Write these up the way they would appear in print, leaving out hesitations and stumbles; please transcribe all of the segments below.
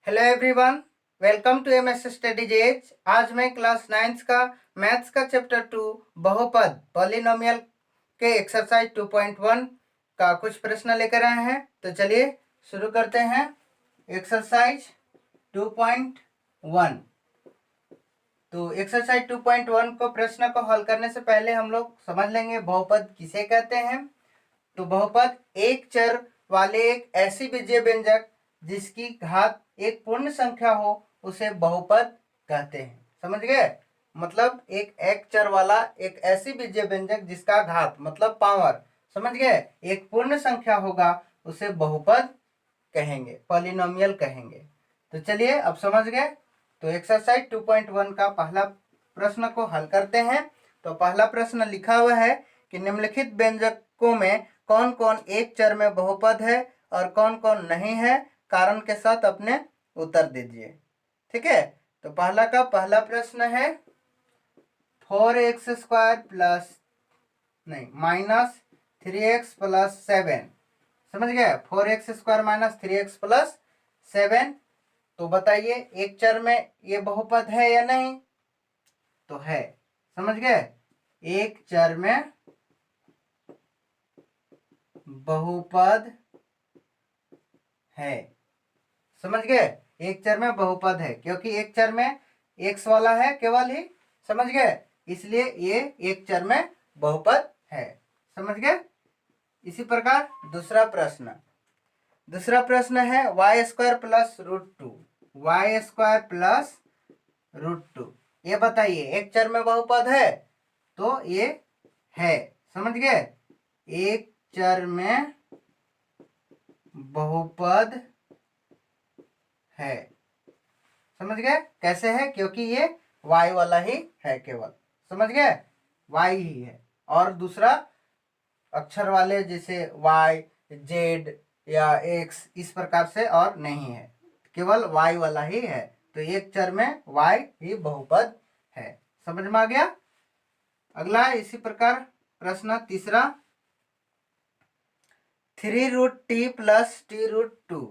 Hello everyone, welcome to MS studies edge. आज मैं class 9 का मैथ्स का चैप्टर 2 बहुपद पॉलिनोमियल के एक्सरसाइज 2.1 का कुछ प्रश्न लेकर आए हैं। तो चलिए शुरू करते हैं। एक्सरसाइज 2.1। तो एक्सरसाइज 2.1 को प्रश्न को हल करने से पहले हम लोग समझ लेंगे बहुपद किसे कहते हैं। तो बहुपद एक चर वाले एक ऐसी बीजीय व्यंजक जिसकी घात एक पूर्ण संख्या हो उसे बहुपद कहते हैं। समझ गए? मतलब एक चर वाला एक ऐसी बीजीय व्यंजक जिसका घात मतलब पावर, समझ गए, एक पूर्ण संख्या होगा उसे बहुपद कहेंगे, पॉलिनोमियल कहेंगे। तो चलिए अब समझ गए। तो एक्सरसाइज 2.1 का पहला प्रश्न को हल करते हैं। तो पहला प्रश्न लिखा हुआ है कि निम्नलिखित व्यंजकों में कौन कौन एक चर में बहुपद है और कौन कौन नहीं है, कारण के साथ अपने उत्तर दीजिए। ठीक है, तो पहला प्रश्न है 4x² plus minus 3x plus 7। समझ गए? 4x² minus 3x plus 7। तो बताइए एक चर में ये बहुपद है या नहीं? तो है। समझ गए? एक चर में बहुपद है। समझ गए? एक चर में बहुपद है क्योंकि एक चर में x वाला है केवल ही। समझ गए? इसलिए ये एक चर में बहुपद है। समझ गए? इसी प्रकार दूसरा प्रश्न है y² प्लस √2। y² प्लस √2, ये बताइए एक चर में बहुपद है? तो ये है। समझ गए? एक चर में बहुपद है। समझ गए कैसे है? क्योंकि ये y वाला ही है केवल। समझ गए? y ही है और दूसरा अक्षर वाले जैसे y, z या x इस प्रकार से और नहीं है, केवल y वाला ही है। तो एक चर में y ही बहुपद है। समझ में आ गया? अगला इसी प्रकार प्रश्न तीसरा 3√t plus t√2।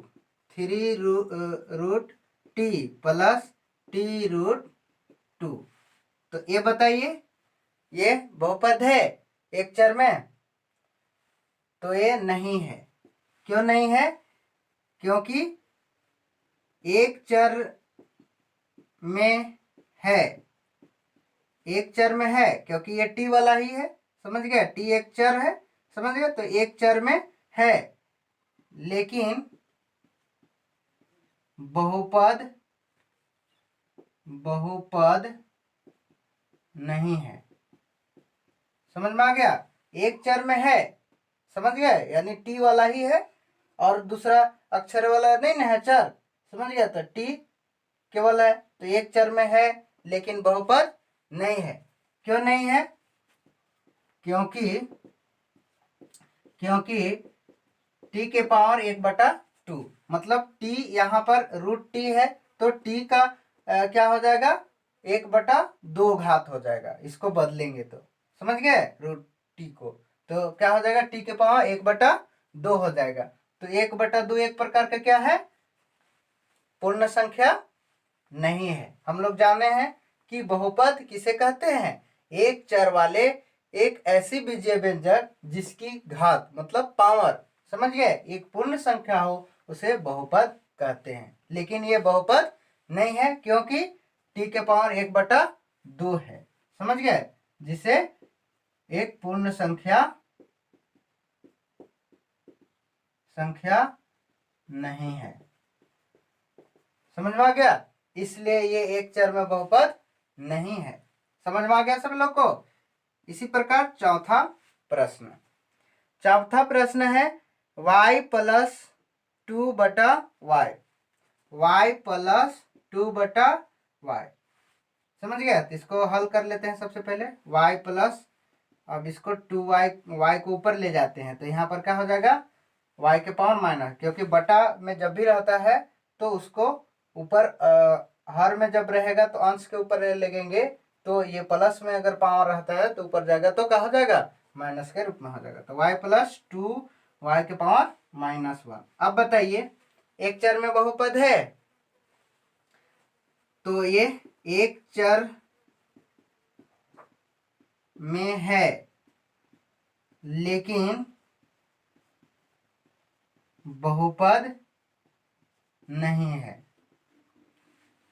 3√t plus t√2। तो ये बताइए ये बहुपद है एक चर में? तो ये नहीं है। क्यों नहीं है? क्योंकि एक चर में है, एक चर में है क्योंकि ये t वाला ही है। समझ गए? t एक चर है। समझ गए? तो एक चर में है लेकिन बहुपद नहीं है। समझ में आ गया? एक चर में है, समझ गए, यानी टी वाला ही है और दूसरा अक्षर वाला नहीं ना है चर। समझ गया? तो टी केवल है, तो एक चर में है लेकिन बहुपद नहीं है। क्यों नहीं है? क्योंकि टी के पावर 1/2, मतलब टी यहाँ पर √t है तो टी का क्या हो जाएगा? 1/2 घात हो जाएगा। इसको बदलेंगे तो समझ गए √t को, तो क्या हो जाएगा? टी के पावर 1/2 हो जाएगा। तो 1/2 एक प्रकार का क्या है? पूर्ण संख्या नहीं है। हम लोग जाने हैं कि बहुपद किसे कहते हैं? एक चर वाले एक ऐसी बीजीय व्यंजक जिसकी घात मतलब पावर, समझ गए, एक पूर्ण संख्या हो उसे बहुपद कहते हैं। लेकिन ये बहुपद नहीं है क्योंकि t के पावर 1/2 है। समझ गए? जिसे एक पूर्ण संख्या नहीं है। समझ में आ गया? इसलिए ये एक चर में बहुपद नहीं है। समझ में आ गया सब लोग को? इसी प्रकार चौथा प्रश्न है y plus 2/y। y plus 2/y। समझ गया? तो इसको हल कर लेते हैं। सबसे पहले y प्लस, अब इसको 2y, y को ऊपर ले जाते हैं तो यहाँ पर क्या हो जाएगा? y के पावर माइनस, क्योंकि बटा में जब भी रहता है तो उसको ऊपर हर में जब रहेगा तो अंश के ऊपर लगेंगे, तो ये प्लस में अगर पावर रहता है तो ऊपर जाएगा तो क्या हो जाएगा? माइनस के रूप में हो जाएगा। तो y प्लस 2y के पावर -1। अब बताइए एक चर में बहुपद है? तो ये एक चर में है लेकिन बहुपद नहीं है,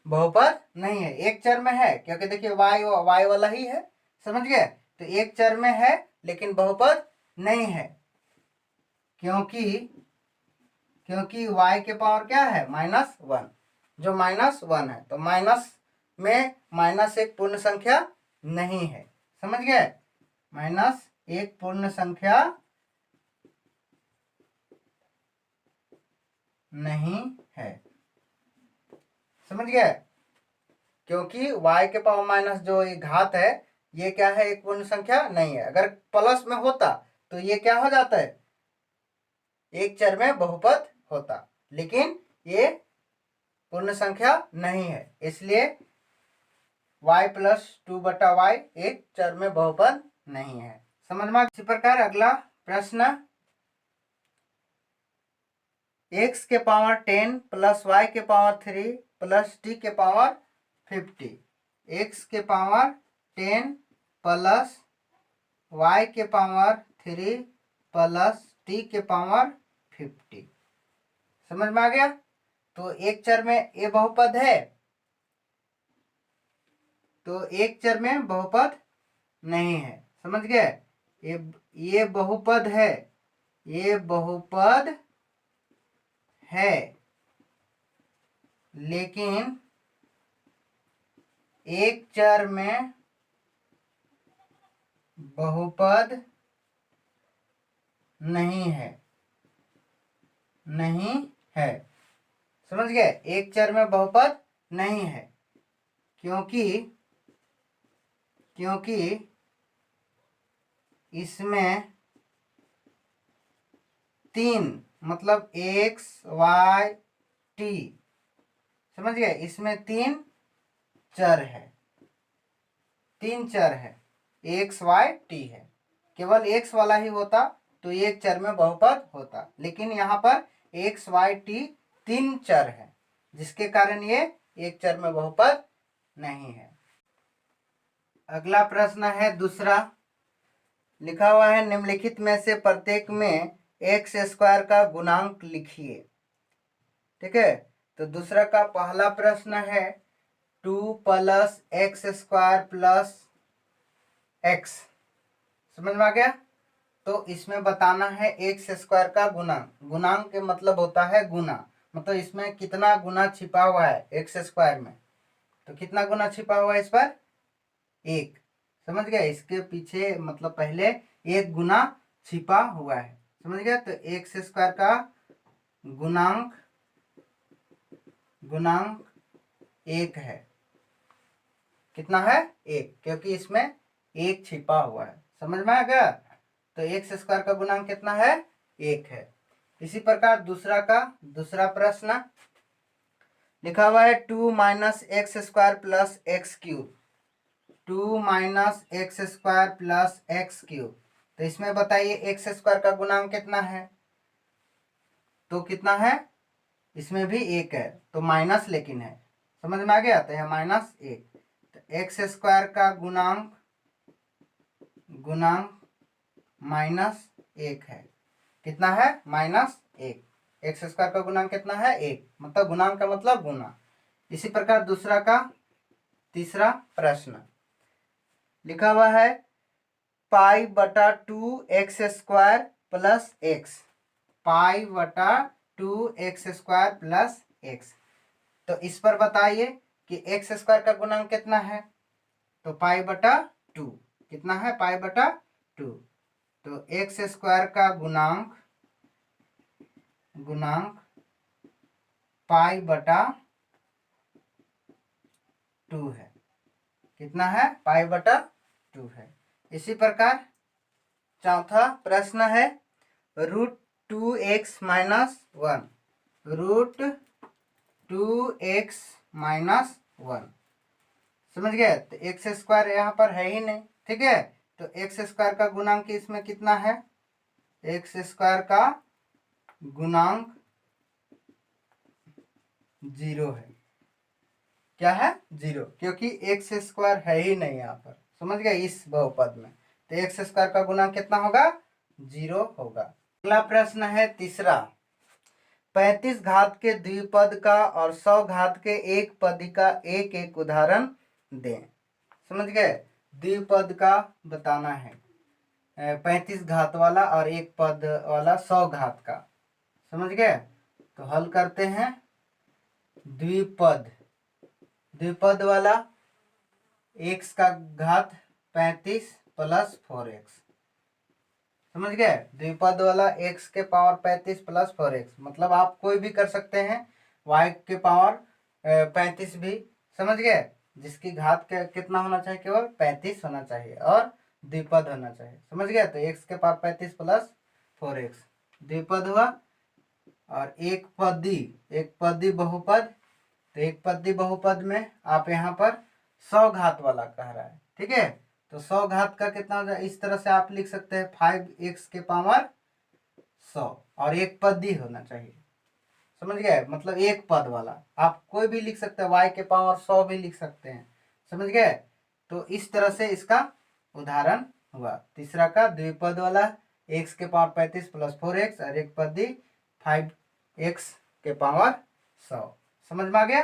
बहुपद नहीं है। एक चर में है क्योंकि देखिए वाई वाला ही है, समझ गए। तो एक चर में है लेकिन बहुपद नहीं है, क्योंकि y के पावर क्या है -1, जो -1 है। तो माइनस में माइनस एक पूर्ण संख्या नहीं है, समझ गए। माइनस एक पूर्ण संख्या नहीं है, समझ गए। क्योंकि y के पावर माइनस जो ये घात है ये क्या है, एक पूर्ण संख्या नहीं है। अगर प्लस में होता तो ये क्या हो जाता है, एक चर में बहुपद होता, लेकिन ये पूर्ण संख्या नहीं है, इसलिए y + 2/y एक चर में बहुपद नहीं है। समझ में। इसी प्रकार अगला प्रश्न, x के पावर 10 + y के पावर 3 + t के पावर 50, x के पावर 10 + y के पावर 3 + t के पावर 50, समझ में आ गया। तो एक चर में ये बहुपद है, तो एक चर में बहुपद नहीं है, समझ गए। ये बहुपद है, ये बहुपद है लेकिन एक चर में बहुपद नहीं है, नहीं है, समझ गए। एक चर में बहुपद नहीं है क्योंकि इसमें 3 मतलब x y t, समझ गए। इसमें 3 चर है, 3 चर है, x y t है। केवल x वाला ही होता तो एक चर में बहुपद होता, लेकिन यहाँ पर x y t 3 चर है, जिसके कारण ये एक चर में बहुपद नहीं है। अगला प्रश्न है दूसरा, लिखा हुआ है निम्नलिखित में से प्रत्येक में x² का गुणांक लिखिए। ठीक है, तो दूसरा का पहला प्रश्न है 2 + x² + x, समझ में आ गया। तो इसमें बताना है x² का गुणांक। गुणांक के मतलब होता है गुना, मतलब इसमें कितना गुना छिपा हुआ है x² में। तो कितना गुना छिपा हुआ है इस पर, 1, समझ गए। इसके पीछे मतलब पहले 1 गुना छिपा हुआ है, समझ गया। तो x² का गुणांक 1 है। कितना है, 1, क्योंकि इसमें 1 छिपा हुआ है, समझ में आ गया। तो x² का गुणांक कितना है, 1 है। इसी प्रकार दूसरा प्रश्न लिखा हुआ है 2 - x² + x³, 2 - x² + x³। तो इसमें बताइए x² का गुणांक कितना है, तो कितना है, इसमें भी 1 है, तो माइनस लेकिन है, समझ में आ गया। तो यह -1, तो x² का गुणांक -1 है। कितना है, -1। x² का गुणांक कितना है, 1, मतलब गुणांक का मतलब गुना। इसी प्रकार तीसरा प्रश्न लिखा हुआ है π/2 x² + x, π/2 x² + x। तो इस पर बताइए कि x² का गुणांक कितना है, तो π/2 कितना है, π/2। तो x² का गुणांक π/2 है। कितना है, π/2 है। इसी प्रकार चौथा प्रश्न है √2x - 1, √2x - 1, समझ गए। तो x² यहाँ पर है ही नहीं, ठीक है। तो x² का गुणांक इसमें कितना है, x² का गुणांक 0 है। क्या है 0, क्योंकि एक्स स्क्वायर है ही नहीं यहाँ पर, समझ गए, इस बहुपद में। तो एक्स स्क्वायर का गुणांक कितना होगा 0 होगा। अगला प्रश्न है तीसरा, 35 घात के द्विपद का और 100 घात के एक पदी का एक एक उदाहरण दें। समझ गए, द्विपद का बताना है, 35 घात वाला और एक पद वाला 100 घात का। समझ गए, तो हल करते हैं। द्विपद वाला x का घात 35 प्लस 4x। समझ गए, द्विपद वाला x के पावर 35 प्लस 4x, मतलब आप कोई भी कर सकते हैं, y के पावर 35 भी। समझ गए, जिसकी घात कितना होना चाहिए, केवल 35 होना चाहिए और द्विपद होना चाहिए। समझ गए, तो x के पावर 35 प्लस 4x द्विपद हुआ। और एक पदी बहुपद, तो एक पदी बहुपद में आप यहाँ पर 100 घात वाला कह रहा है, ठीक है। तो 100 घात का कितना हो जाए, इस तरह से आप लिख सकते हैं 5x के पावर 100, और एक पदी होना चाहिए। समझ गए, मतलब एक पद वाला, आप कोई भी लिख सकते हैं, y के पावर 100 भी लिख सकते हैं। समझ गए, तो इस तरह से इसका उदाहरण हुआ तीसरा का, द्विपद वाला x के पावर 35 प्लस 4x और एक पदी 5x के पावर 100। समझ में आ गया।